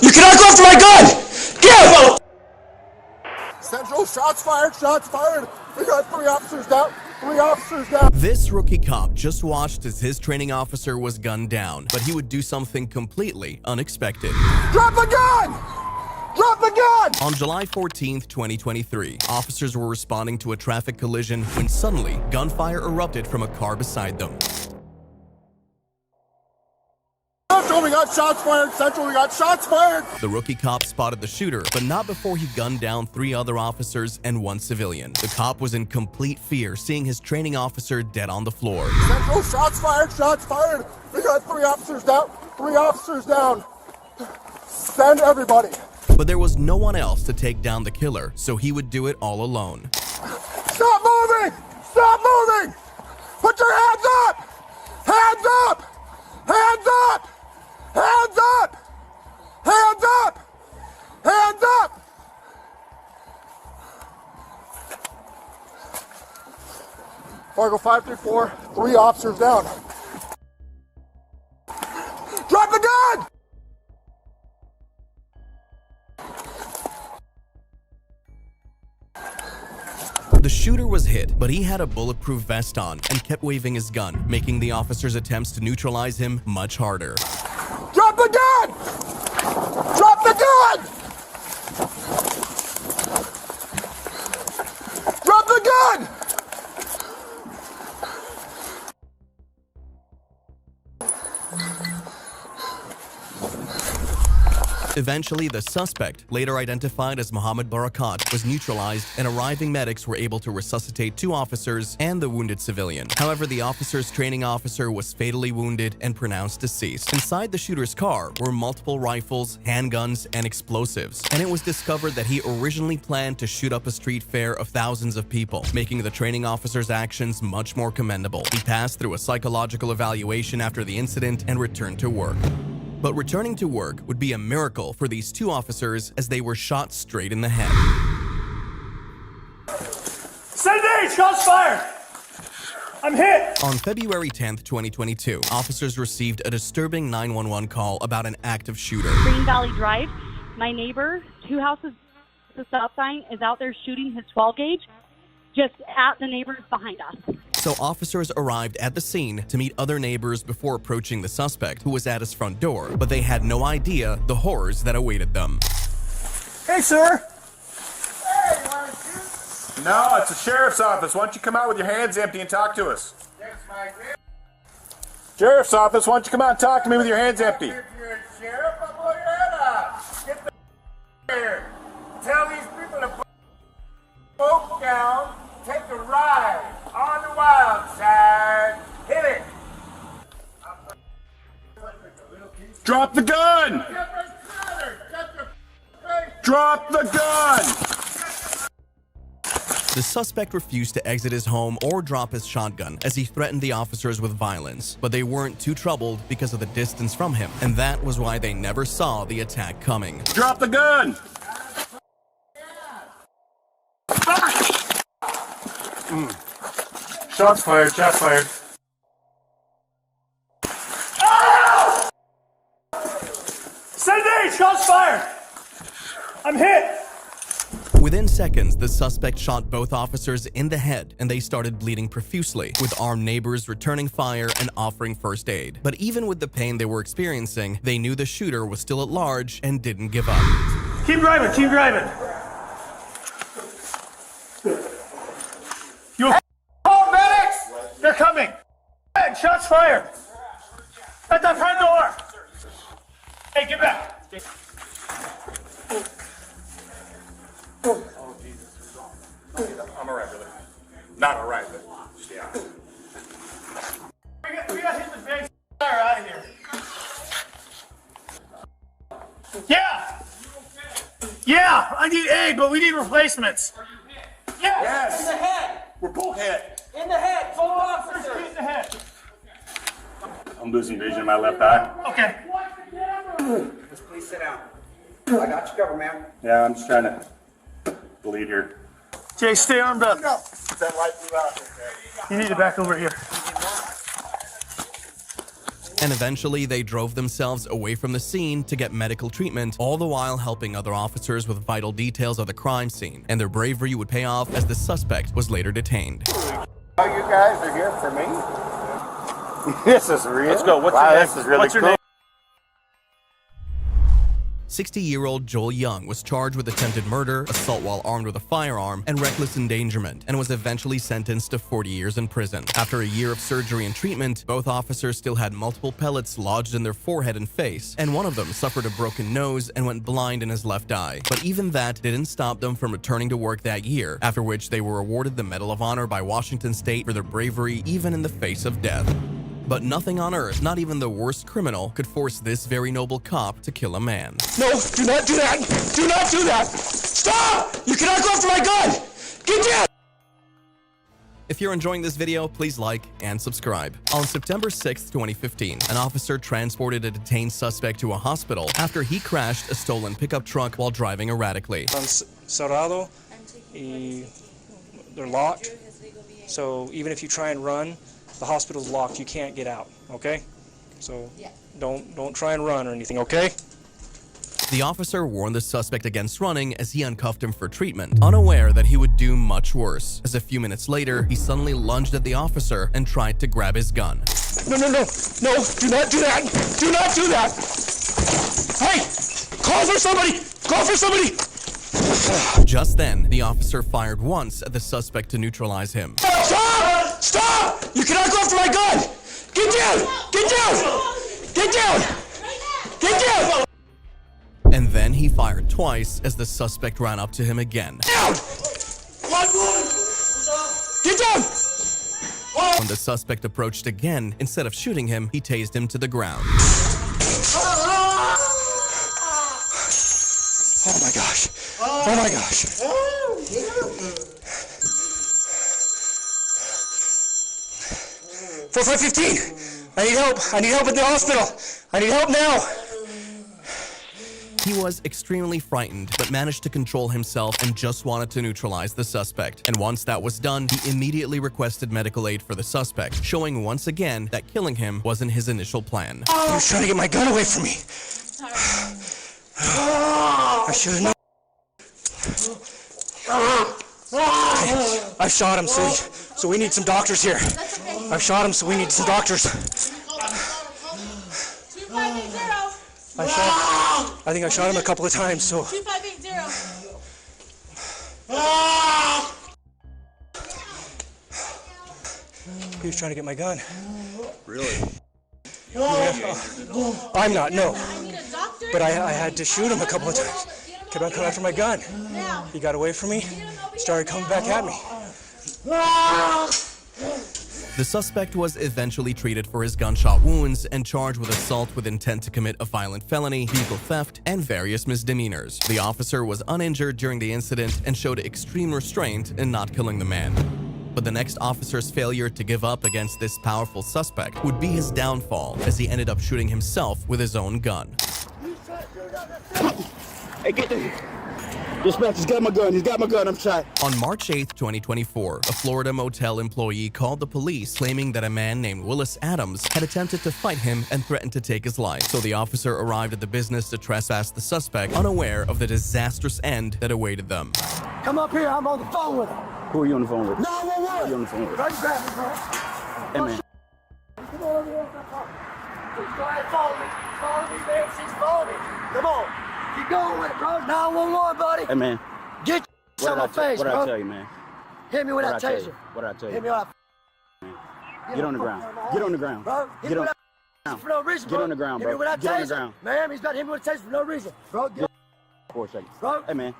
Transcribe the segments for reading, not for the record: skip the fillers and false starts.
You cannot go after my gun! Get out! Central, shots fired, shots fired. We got 3 officers down, 3 officers down. This rookie cop just watched as his training officer was gunned down, but he would do something completely unexpected. Drop the gun! Drop the gun! On July 14th, 2023, officers were responding to a traffic collision when suddenly gunfire erupted from a car beside them. Central, we got shots fired. Central, we got shots fired. The rookie cop spotted the shooter, but not before he gunned down 3 other officers and 1 civilian. The cop was in complete fear, seeing his training officer dead on the floor. Central, shots fired, shots fired. We got 3 officers down, 3 officers down. Send everybody. But there was no one else to take down the killer, so he would do it all alone. Stop moving! Stop moving! Put your hands up! Hands up! Hands up! Hands up! Hands up! Hands up! Fargo 534, 3 officers down. Drop the gun! The shooter was hit, but he had a bulletproof vest on and kept waving his gun, making the officers' attempts to neutralize him much harder. Drop the gun! Drop the gun! Drop the gun! Eventually, the suspect, later identified as Mohammed Barakat, was neutralized and arriving medics were able to resuscitate 2 officers and the wounded civilian. However, the officer's training officer was fatally wounded and pronounced deceased. Inside the shooter's car were multiple rifles, handguns, and explosives, and it was discovered that he originally planned to shoot up a street fair of thousands of people, making the training officer's actions much more commendable. He passed through a psychological evaluation after the incident and returned to work. But returning to work would be a miracle for these 2 officers as they were shot straight in the head. Cindy, shots fired! I'm hit! On February 10th, 2022, officers received a disturbing 911 call about an active shooter. Green Valley Drive. My neighbor, 2 houses to the stop sign, is out there shooting his 12 gauge just at the neighbors behind us. So officers arrived at the scene to meet other neighbors before approaching the suspect, who was at his front door, but they had no idea the horrors that awaited them. Hey, sir! Hey, you want to shoot? No, it's the sheriff's office. Why don't you come out with your hands empty and talk to us? Sheriff's office, why don't you come out and talk to me with your hands empty? If you're a sheriff, I'll blow your head off. Get the here. Tell these people to put the boat down, take a ride on the wild side. Hit it. Drop the gun! Drop the gun! The suspect refused to exit his home or drop his shotgun as he threatened the officers with violence, but they weren't too troubled because of the distance from him, and that was why they never saw the attack coming. Drop the gun! Shots fired, shots fired. Cindy, shots fired! I'm hit! Within seconds, the suspect shot both officers in the head and they started bleeding profusely, with armed neighbors returning fire and offering first aid. But even with the pain they were experiencing, they knew the shooter was still at large and didn't give up. Keep driving, keep driving. You call medics! They're coming! Shots fired! At the front door! Hey, get back! Oh, Jesus. I'm alright, brother. Not alright, but just, yeah. We got hit the big fire out of here. Yeah! Yeah, I need aid, but we need replacements. Yes! Yes! In the head! We're both hit. In the head! Full officers in the head! I'm losing vision in my left eye. Okay. Just please sit down. I got you covered, man. Yeah, I'm just trying to bleed here. Jay, stay armed up. That light blew out. You need to back over here. And eventually, they drove themselves away from the scene to get medical treatment, all the while helping other officers with vital details of the crime scene. And their bravery would pay off as the suspect was later detained. Oh, you guys are here for me? This is real. Let's go. What's your name? This is really What's your cool. name? 60-year-old Joel Young was charged with attempted murder, assault while armed with a firearm, and reckless endangerment, and was eventually sentenced to 40 years in prison. After a year of surgery and treatment, both officers still had multiple pellets lodged in their forehead and face, and one of them suffered a broken nose and went blind in his left eye. But even that didn't stop them from returning to work that year, after which they were awarded the Medal of Honor by Washington State for their bravery even in the face of death. But nothing on earth, not even the worst criminal, could force this very noble cop to kill a man. No, do not do that! Do not do that! Stop! You cannot go after my gun! Get down! If you're enjoying this video, please like and subscribe. On September 6, 2015, an officer transported a detained suspect to a hospital after he crashed a stolen pickup truck while driving erratically. Cerrado, y they're locked, so even if you try and run, the hospital's locked, you can't get out, okay? So don't try and run or anything, okay? The officer warned the suspect against running as he uncuffed him for treatment, unaware that he would do much worse, as a few minutes later, he suddenly lunged at the officer and tried to grab his gun. No, do not do that! Do not do that! Hey! Call for somebody! Call for somebody! Just then, the officer fired once at the suspect to neutralize him. Stop! Stop! You cannot go after my gun! Get down! Get down! Get down! Get down! And then he fired twice as the suspect ran up to him again. Down! Get down! When the suspect approached again, instead of shooting him, he tased him to the ground. Oh my gosh. Oh my gosh. 4515! I need help. I need help at the hospital. I need help now. He was extremely frightened, but managed to control himself and just wanted to neutralize the suspect. And once that was done, he immediately requested medical aid for the suspect, showing once again that killing him wasn't his initial plan. He was trying to get my gun away from me. I should have known. I shot him, so we need some doctors here. I shot him, so we need some doctors. I think I shot him a couple of times, so. 2580. He was trying to get my gun. Really? Yeah. I'm not, no. I need a doctor. But I had to shoot him a couple of times. Kept on coming after my gun. He got away from me, started coming back at me. The suspect was eventually treated for his gunshot wounds and charged with assault with intent to commit a violent felony, vehicle theft, and various misdemeanors. The officer was uninjured during the incident and showed extreme restraint in not killing the man. But the next officer's failure to give up against this powerful suspect would be his downfall, as he ended up shooting himself with his own gun. Hey, get the... Dispatch, he's got my gun. He's got my gun. I'm shot. On March 8, 2024, a Florida motel employee called the police claiming that a man named Willis Adams had attempted to fight him and threatened to take his life. So the officer arrived at the business to trespass the suspect, unaware of the disastrous end that awaited them. Come up here. I'm on the phone with him. Who are you on the phone with? 911. Who are you on the phone with? Right, grab me, bro. Hey, man. Come on over here. She's trying to follow me. Follow me, man. She's following me. Come on. Keep going with it, bro. 911, buddy. Hey, man. Get your on my face, What did bro. I tell you, man? Hit me with that What did I tell taser. you? What did I tell Hit me you? with that. Get on the ground. Get on the ground. Bro, hit me with that for no reason, bro. Get on the ground, Hit me bro. with that Get on the taser. ground. Ma'am, he's got to hit me with a taser for no reason. Bro, get For a second. Bro. Hey, man.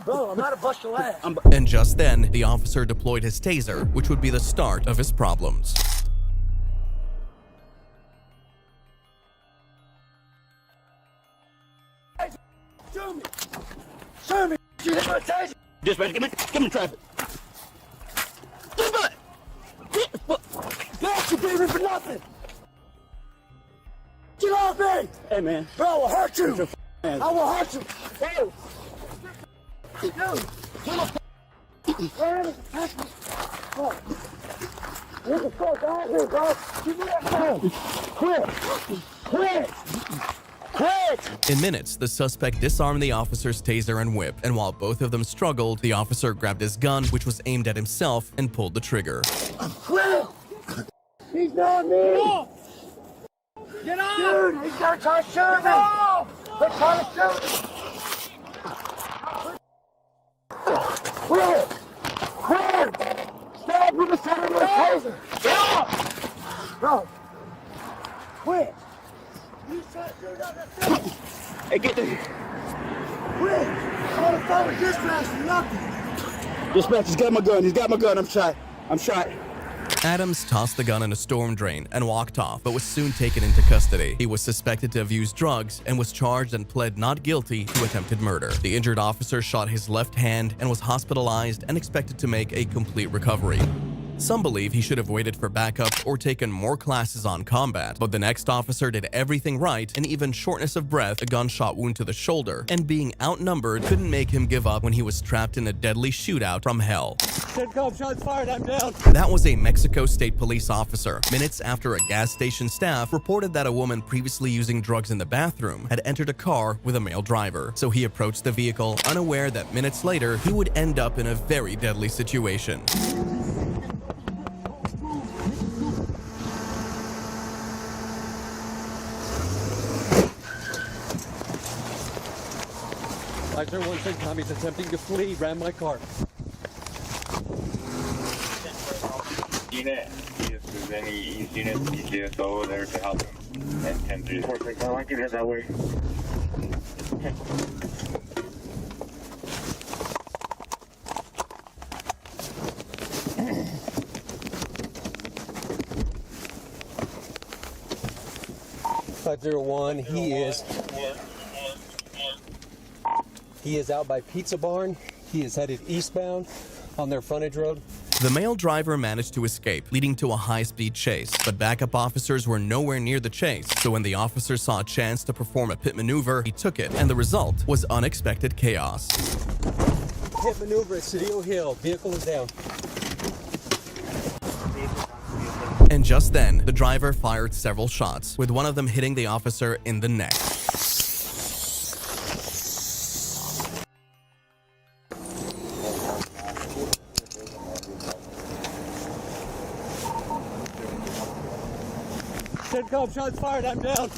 Bro, I'm not to bust your ass. And just then, the officer deployed his taser, which would be the start of his problems. Shoot me. Shoot me. You hit me with a taser. Dispatch, give me traffic. Dispatch. Bitch, you beat me for nothing. Get off me. Hey, man. Bro, I will hurt you. Man. I will hurt you. Bro. Dude, get off. Get the fuck out of here, bro. Give me that phone. Quick. In minutes, the suspect disarmed the officer's taser and whip, and while both of them struggled, the officer grabbed his gun, which was aimed at himself, and pulled the trigger. Quick. He's not me. Get off! Dude, he's gonna try to shoot me. They're trying to shoot me. Quick. Stop with the center of the taser. Get off! Bro. Quick. You said you're not gonna shoot. Hey, get the... Quick. I'm on the phone with dispatch for nothing. Dispatch, he's got my gun. I'm shot. Adams tossed the gun in a storm drain and walked off, but was soon taken into custody. He was suspected to have used drugs and was charged and pled not guilty to attempted murder. The injured officer shot his left hand and was hospitalized and expected to make a complete recovery. Some believe he should have waited for backup or taken more classes on combat, but the next officer did everything right, and even shortness of breath, a gunshot wound to the shoulder, and being outnumbered couldn't make him give up when he was trapped in a deadly shootout from hell. Shots fired, I'm down. That was a Mexico State police officer. Minutes after a gas station staff reported that a woman previously using drugs in the bathroom had entered a car with a male driver. So he approached the vehicle, unaware that minutes later he would end up in a very deadly situation. Lighter 16 Tommy's attempting to flee, ran my car. Unit, if there's any East unit, ECS over there to help him. And 10-3. I like to head that way. He is out by Pizza Barn. He is headed eastbound on their frontage road. The male driver managed to escape, leading to a high-speed chase, but backup officers were nowhere near the chase, so when the officer saw a chance to perform a pit maneuver, he took it, and the result was unexpected chaos. Pit maneuver at Cedillo Hill. Vehicle is down. And just then, the driver fired several shots, with one of them hitting the officer in the neck. CENTCOM, shots fired, I'm down.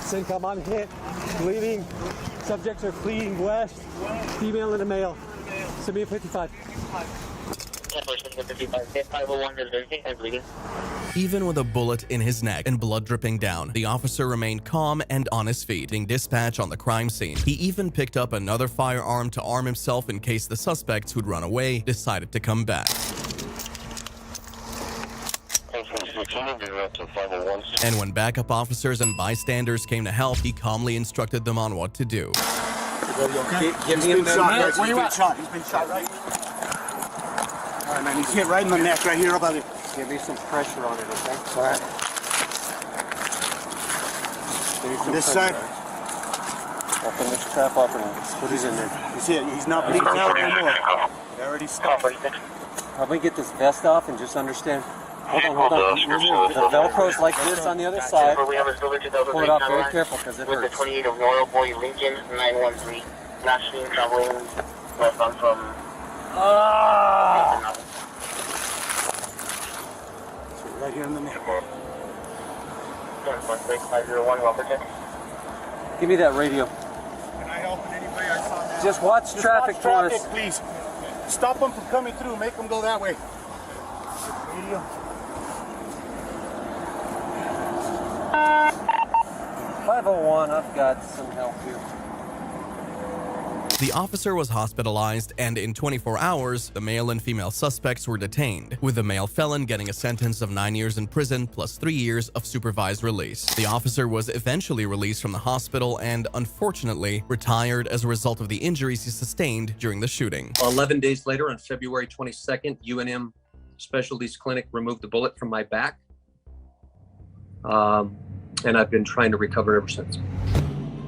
CENTCOM, I'm hit, bleeding. Subjects are fleeing west. Female and a male. Send me a 55. Even with a bullet in his neck and blood dripping down, the officer remained calm and on his feet, being dispatched on the crime scene. He even picked up another firearm to arm himself in case the suspects who'd run away decided to come back. And when backup officers and bystanders came to help, he calmly instructed them on what to do. He's been shot. Where you at? He's been shot right. All right, man. He's hit right in the neck, right here, about it. Give me some pressure on it, okay? All right. This side. Open this crap up and put it in there. He's hit. He's not bleeding out anymore. They already stopped. Help me get this vest off and just understand. Hold on. The Velcro's like this on the other side. Pull it off very careful because it hurts. With the 28 of Royal Boy Lincoln 913. Not seen traveling westbound from... Right here in the neck. 501, Robert. Give me that radio. Can I help in any way? I saw that. Just watch traffic for us. Please. Stop them from coming through. Make them go that way. Radio. 501, I've got some help here. The officer was hospitalized, and in 24 hours, the male and female suspects were detained, with the male felon getting a sentence of 9 years in prison plus 3 years of supervised release. The officer was eventually released from the hospital and, unfortunately, retired as a result of the injuries he sustained during the shooting. 11 days later, on February 22nd, UNM Specialties Clinic removed the bullet from my back. and I've been trying to recover ever since.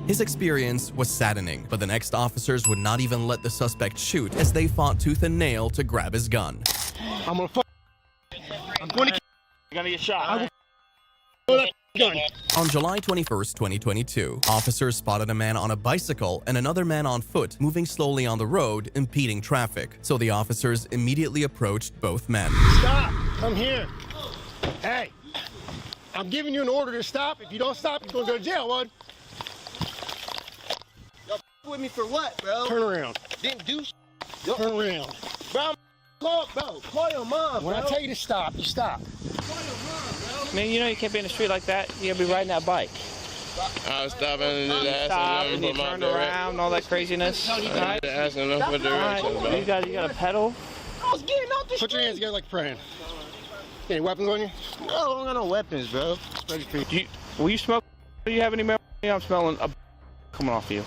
His experience was saddening, but the next officers would not even let the suspect shoot as they fought tooth and nail to grab his gun. I'm gonna fuck. I'm going to. You're gonna get shot. I will that gun. On July 21st, 2022, officers spotted a man on a bicycle and another man on foot moving slowly on the road, impeding traffic. So the officers immediately approached both men. Stop! Come here. Hey, I'm giving you an order to stop. If you don't stop, you're gonna go to jail, bud. Y'all with me for what, bro? Turn around. Didn't do shit. Turn around. Bro, call your mom, when I tell you to stop, you stop. Man, you know you can't be in the street like that. You gotta be riding that bike. I was stopping and did that. Stop and you turned around, all that craziness. Right? Asking them for directions, bro. You gotta pedal. I was getting out this. Put your hands together like praying. Any weapons on you? No, I don't got no weapons, bro. Will you smoke? Do you have any marijuana? I'm smelling a coming off you.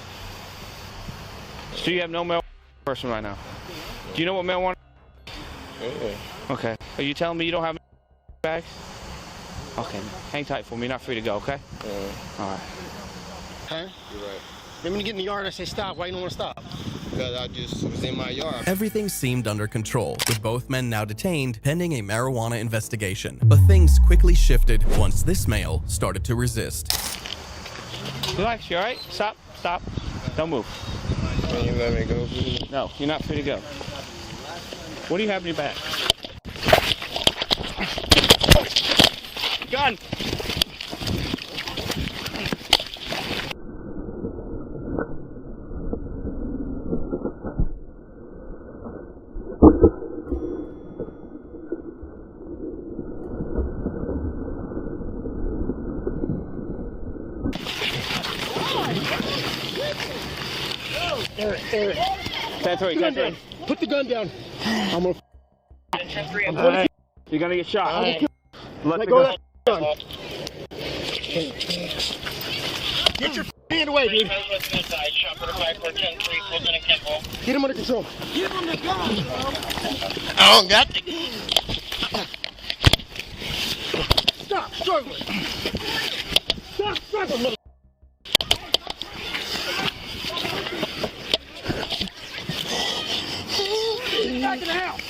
So you have no marijuana person right now. Do you know what marijuana? Okay. Are you telling me you don't have bags? Okay, hang tight for me. You're not free to go, okay? All right. Huh? You're right. Then when you get in the yard, I say stop. Why you don't want to stop? Because I just was in my yard. Everything seemed under control, with both men now detained pending a marijuana investigation. But things quickly shifted once this male started to resist. Relax, you all right? Stop, stop. Don't move. Can you let me go, please? No, you're not free to go. What do you have in your bag? Gun! Eric. 10-3. Put the gun down. I'm gonna. Right. You're gonna get shot. Let go of that gun. Get your hand away, dude. Get him under control. Give him the gun, bro. I don't got the gun. Stop struggling. Stop struggling. Back in the house.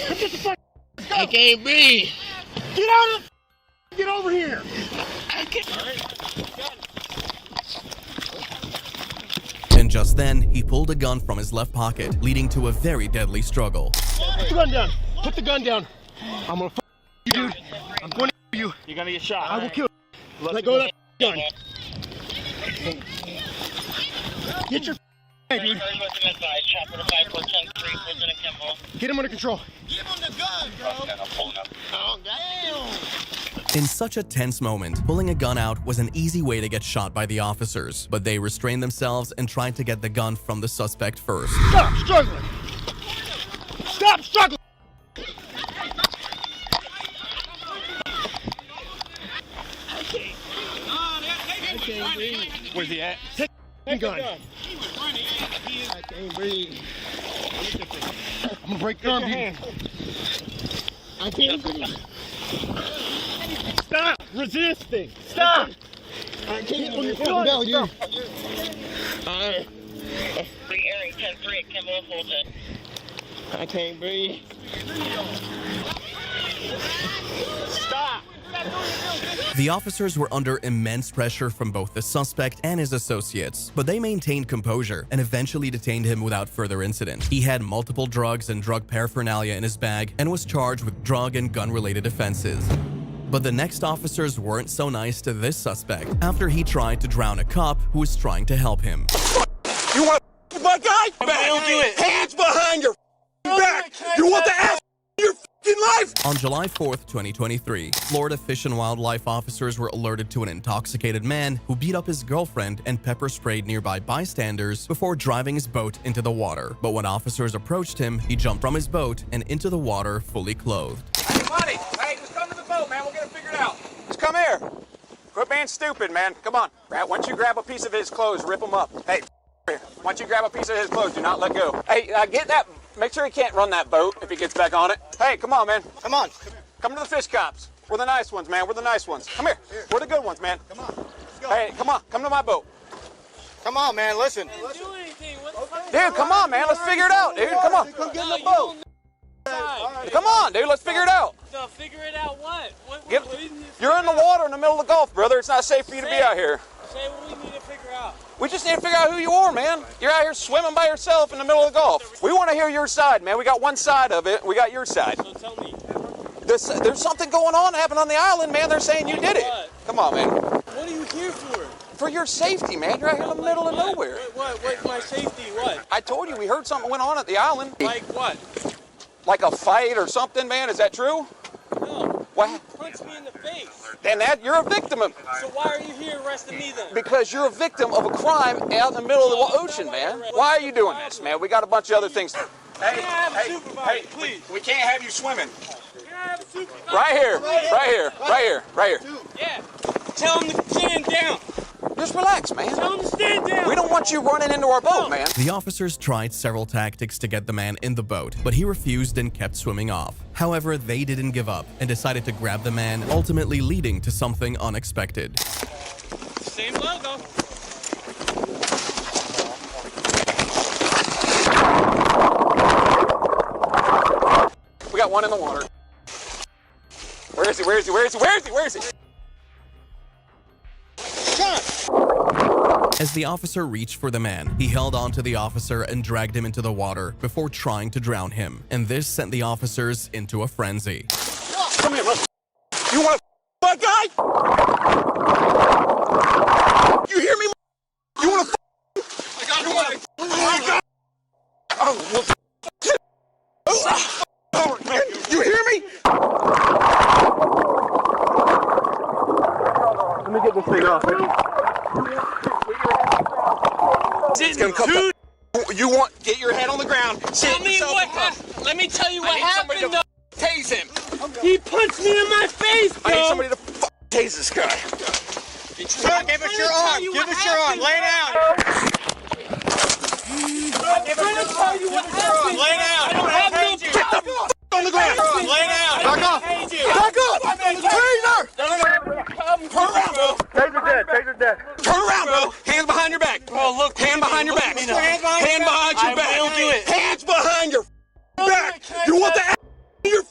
Get the fuck. I can't breathe. Get out of the. Get over here. I can't. And just then, he pulled a gun from his left pocket, leading to a very deadly struggle. Put the gun down. Put the gun down. I'm gonna you, dude. I'm going to you. You're gonna get shot. I will kill you. Let go of that gun. Get your dude. Get him under control. Give him the gun, bro. Oh, damn. In such a tense moment, pulling a gun out was an easy way to get shot by the officers, but they restrained themselves and tried to get the gun from the suspect first. Stop struggling. Stop struggling. Where's he at? Take the gun. I can't breathe. I'm gonna break your arm, dude. I can't breathe. Stop resisting. Stop. I can't on your fucking belly, dude. Alright. Eric 10-3 at Kimball Fulton. I can't breathe. Stop. The officers were under immense pressure from both the suspect and his associates, but they maintained composure and eventually detained him without further incident. He had multiple drugs and drug paraphernalia in his bag and was charged with drug and gun-related offenses. But the next officers weren't so nice to this suspect after he tried to drown a cop who was trying to help him. You want my guy? Don't do it. Hands behind your back. You want the ass your life? On July 4th, 2023, Florida Fish and Wildlife officers were alerted to an intoxicated man who beat up his girlfriend and pepper sprayed nearby bystanders before driving his boat into the water. But when officers approached him, he jumped from his boat and into the water fully clothed. Hey, buddy. Hey, just come to the boat, man. We'll get it figured out. Just come here. Quit being stupid, man. Come on. Once you grab a piece of his clothes, rip them up. Hey, here. Once you grab a piece of his clothes, do not let go. Hey, get that. Make sure he can't run that boat if he gets back on it. Hey, come on, man. Come on. Come to the fish cops. We're the nice ones, man. We're the nice ones. Come here. We're the good ones, man. Come on. Let's go. Hey, come on. Come to my boat. Come on, man. Listen. Dude, come on, man. Let's figure it out, dude. Come on. Come get in the boat. Come on, dude. Let's figure it out. No, figure it out what? You're in the water in the middle of the Gulf, brother. It's not safe for you to be out here. Say what we need to figure out. We just need to figure out who you are, man. You're out here swimming by yourself in the middle of the Gulf. We want to hear your side, man. We got one side of it. We got your side. So tell me. There's something going on happening on the island, man. They're saying you did it. Come on, man. What are you here for? For your safety, man. You're out here in the middle of nowhere. What's my safety? What? I told you we heard something went on at the island. Like what? Like a fight or something, man. Is that true? No. What? You punched me in the face. And that you're a victim of. So why are you here arresting me then? Because you're a victim of a crime out in the middle of the ocean, man. Why are you doing this, man? We got a bunch of other things. Hey, please. We can't have you swimming. Can I have a supervisor? Right here. Yeah. Tell him to stand down. Just relax, man. Tell him to stand down. We don't want you running into our boat, man. The officers tried several tactics to get the man in the boat, but he refused and kept swimming off. However, they didn't give up and decided to grab the man, ultimately leading to something unexpected. Same logo. We got one in the water. Where is he? As the officer reached for the man, he held on to the officer and dragged him into the water before trying to drown him. And this sent the officers into a frenzy. Come here, look. You want to that guy? You hear me? You want to man. You hear me? Let me get this thing off. It's gonna come. You want get your head on the ground. Tell me what happened. Let me tell you what happened. To tase him. He punched me in my face, bro. I need somebody to tase this guy. Sir, give us your arm. Give us your arm. Lay down. I'm trying to tell you what happened. Lay down. I don't have no Get the on the ground. Lay down. Back up. Back up. Taser. Turn around, bro. Taser dead. Turn around, bro. Hands behind your back. Bro, look. Hand behind your back. Hands behind Hand behind your back. I will do it. Hands behind your back. You want the in your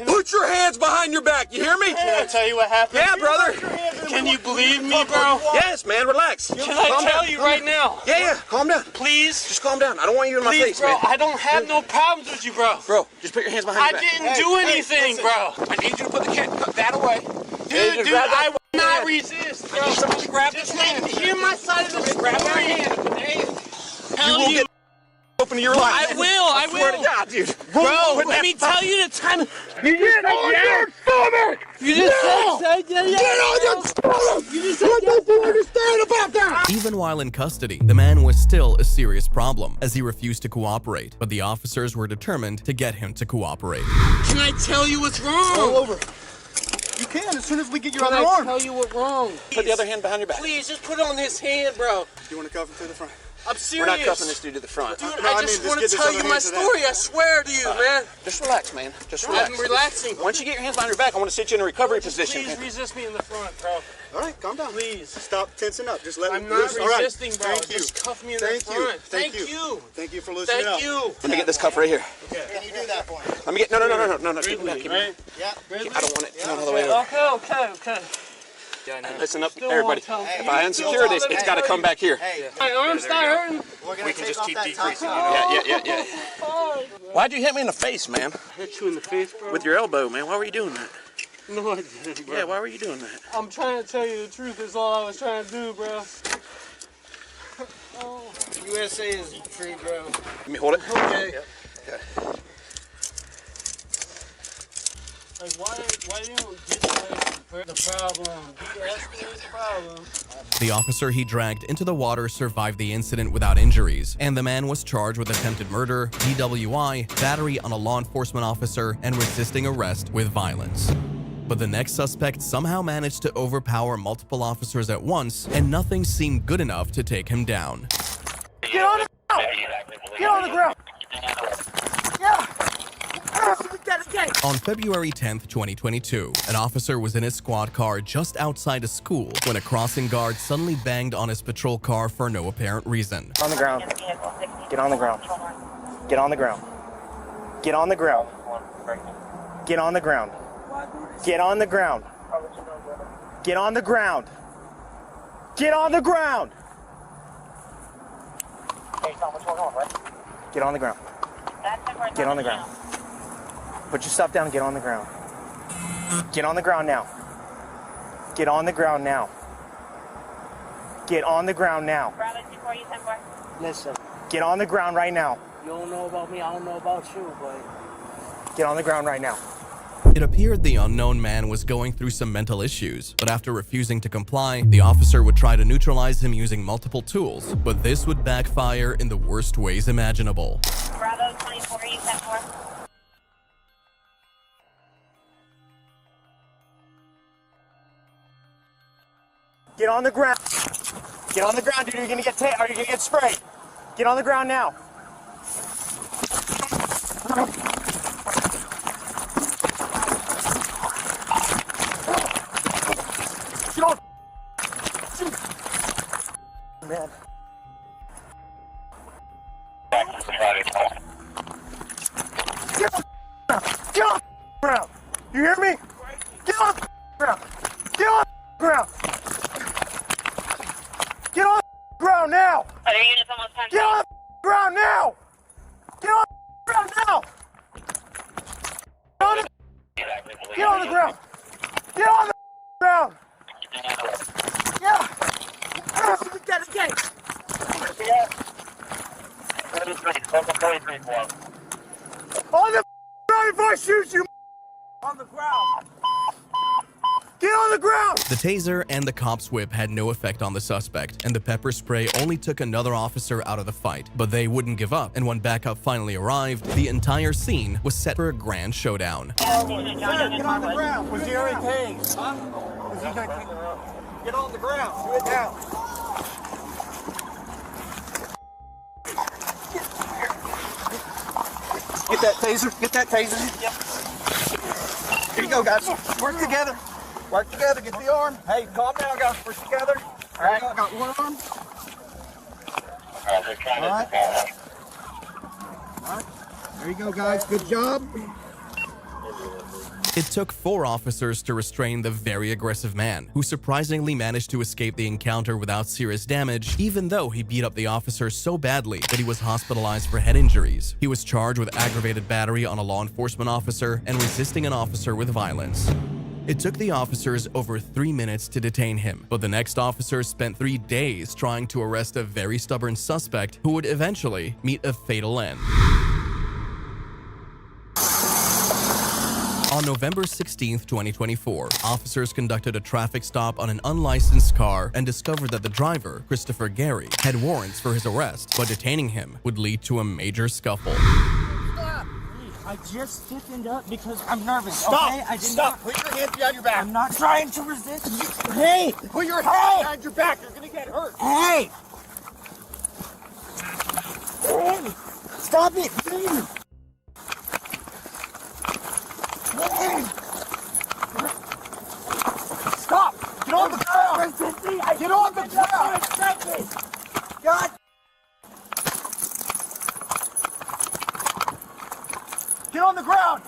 put your hands behind your back. You hear me? Can I tell you what happened? Yeah, brother. Can you believe me, bro? Yes, man. Relax. Can I tell you right now? Yeah. Calm down. Please. Just calm down. I don't want you in my face, bro. man. I don't have no problems with you, bro. Bro, just put your hands behind your I back. didn't do anything, bro. I need you to put that away. Dude, I will not resist, bro. Somebody grab this hand. Hear my side of the story. Grab my hand. Hell you. Open your life. I will. Swear to God, dude. Bro, let me tell you the time. You just on your stomach. You just said Get on your stomach. You just What do you understand about that? Even while in custody, the man was still a serious problem, as he refused to cooperate, but the officers were determined to get him to cooperate. Can I tell you what's wrong? All over. You can as soon as we get your Can other I arm. tell you what's wrong? Put the other hand behind your back. Please, just put it on his hand, bro. You want to cuff him to the front? I'm We're serious. not cuffing this dude to the front. Dude, No, I I just mean, want just to get tell this you other my hand to that. story. I swear to you, man. Just relax, man. Just relax. I'm relaxing. Once you get your hands behind your back, I want to sit you in a recovery position. Please resist me in the front, bro. All right, calm down. Please. Stop tensing up. Just let me I'm not loose. All right. resisting, bro. Thank you. Just cuff me in the Thank you. front. Thank you. Thank you for loosening up. Thank you. Let me get this cuff right here. Can you do that for me? Let me get. No. Keep it back. Keep it back. Yeah. I don't want it going all the way over. Okay. Listen up, everybody. If I unsecure this, it's got to come back here. My arms start hurting. We can just keep decreasing. Yeah. Why'd you hit me in the face, man? Hit you in the face, bro. With your elbow, man. Why were you doing that? No, I didn't, bro. Yeah, why were you doing that? I'm trying to tell you the truth. Is all I was trying to do, bro. USA is free, bro. Let me hold it. Okay. Okay. Like, why you don't get the problem? The problem. The officer he dragged into the water survived the incident without injuries, and the man was charged with attempted murder, DWI, battery on a law enforcement officer, and resisting arrest with violence. But the next suspect somehow managed to overpower multiple officers at once, and nothing seemed good enough to take him down. Get on the ground! Get on the ground! Yeah! Get On February 10th, 2022, an officer was in his squad car just outside a school when a crossing guard suddenly banged on his patrol car for no apparent reason. On the ground. Get on the ground. Get on the ground. Get on the ground. Get on the ground. Get on the ground. Get on the ground. Get on the ground. Get on the ground. Get on the ground. Put your stuff down and get on the ground. Get on the ground now. Get on the ground now. Get on the ground now. Listen, Get on the ground right now. you don't know about me, I don't know about you, but Get on the ground right now. It appeared the unknown man was going through some mental issues, but after refusing to comply, the officer would try to neutralize him using multiple tools, but this would backfire in the worst ways imaginable. Bravo 24, you 10-4. Get on the ground. Get on the ground, dude. You're gonna get are you gonna get sprayed? Get on the ground now. Get on. Man. Get on the ground. You hear me? Get on the ground. Get on the ground. Get on the ground now! Other units almost time. Get on the ground now! Get on the ground now! Get on the ground! Get on the ground! Yeah! Get it, get it! On the ground before I shoot you! On the ground! Get on the ground! The taser and the cop's whip had no effect on the suspect, and the pepper spray only took another officer out of the fight. But they wouldn't give up, and when backup finally arrived, the entire scene was set for a grand showdown. Get on the ground. Was he already tased? Huh? Was he gonna get on the ground? Do it now. Get that taser. Get that taser. Yep. Here you go, guys. Work together. Work together. Get the arm. Hey, calm down, guys. Work together. All right. Got one arm. All right. All right. There you go, guys. Good job. It took 4 officers to restrain the very aggressive man, who surprisingly managed to escape the encounter without serious damage, even though he beat up the officer so badly that he was hospitalized for head injuries. He was charged with aggravated battery on a law enforcement officer and resisting an officer with violence. It took the officers over 3 minutes to detain him, but the next officer spent 3 days trying to arrest a very stubborn suspect who would eventually meet a fatal end. On November 16, 2024, officers conducted a traffic stop on an unlicensed car and discovered that the driver, Christopher Gary, had warrants for his arrest, but detaining him would lead to a major scuffle. I just stiffened up because I'm nervous. Stop! Okay? I did Stop! not. Put your hands behind your back. I'm not trying to resist you. Hey! Put your hands behind your back. You're gonna get hurt. Hey! Hey! Stop it, please! Hey! Stop! Get on the ground! Get on the ground! God! Get on the ground!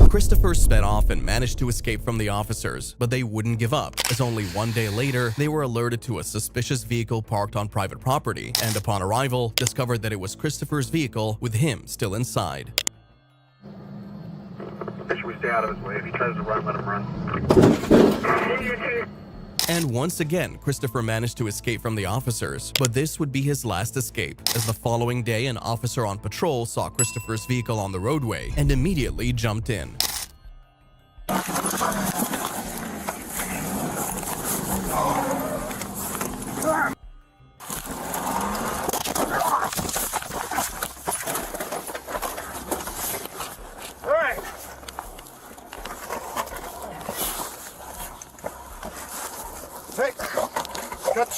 Christopher sped off and managed to escape from the officers, but they wouldn't give up, as only 1 day later, they were alerted to a suspicious vehicle parked on private property, and upon arrival, discovered that it was Christopher's vehicle with him still inside. Should we stay out of his way? If he tries to run, let him run. And once again, Christopher managed to escape from the officers, but this would be his last escape, as the following day an officer on patrol saw Christopher's vehicle on the roadway and immediately jumped in. Hey, got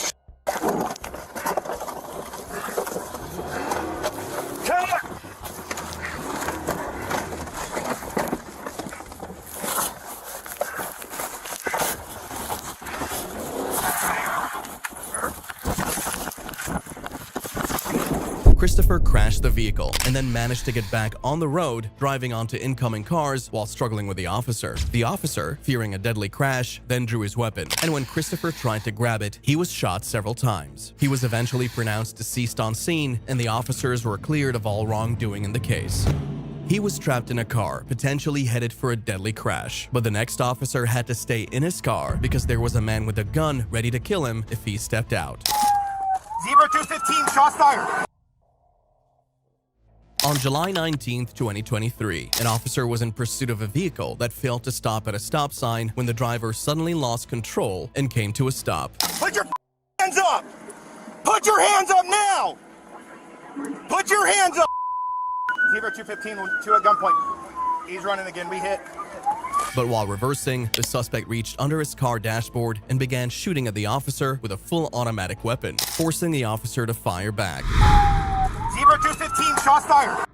Christopher crashed the vehicle and then managed to get back on the road, driving onto incoming cars while struggling with the officer. The officer, fearing a deadly crash, then drew his weapon, and when Christopher tried to grab it, he was shot several times. He was eventually pronounced deceased on scene, and the officers were cleared of all wrongdoing in the case. He was trapped in a car, potentially headed for a deadly crash, but the next officer had to stay in his car because there was a man with a gun ready to kill him if he stepped out. Zebra 215, shots fired. On July 19, 2023, an officer was in pursuit of a vehicle that failed to stop at a stop sign when the driver suddenly lost control and came to a stop. Put your hands up! Put your hands up now! Put your hands up! Zebra 215, 2 at gunpoint. He's running again, we hit. But while reversing, the suspect reached under his car dashboard and began shooting at the officer with a full automatic weapon, forcing the officer to fire back. Zebra 215, shots fired.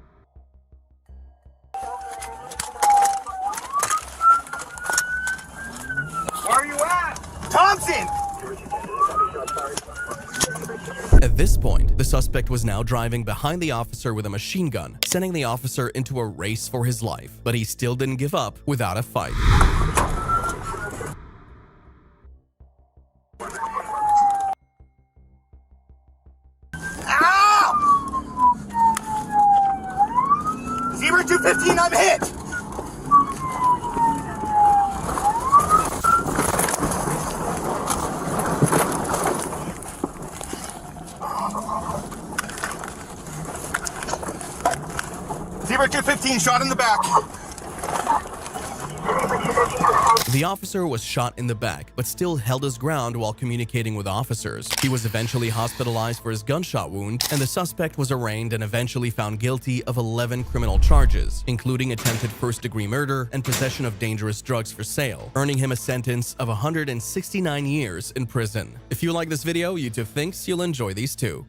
Where are you at? Thompson! At this point, the suspect was now driving behind the officer with a machine gun, sending the officer into a race for his life. But he still didn't give up without a fight. Zebra 215, I'm hit! Zebra 215, shot in the back. The officer was shot in the back, but still held his ground while communicating with officers. He was eventually hospitalized for his gunshot wound, and the suspect was arraigned and eventually found guilty of 11 criminal charges, including attempted first-degree murder and possession of dangerous drugs for sale, earning him a sentence of 169 years in prison. If you like this video, YouTube thinks you'll enjoy these too.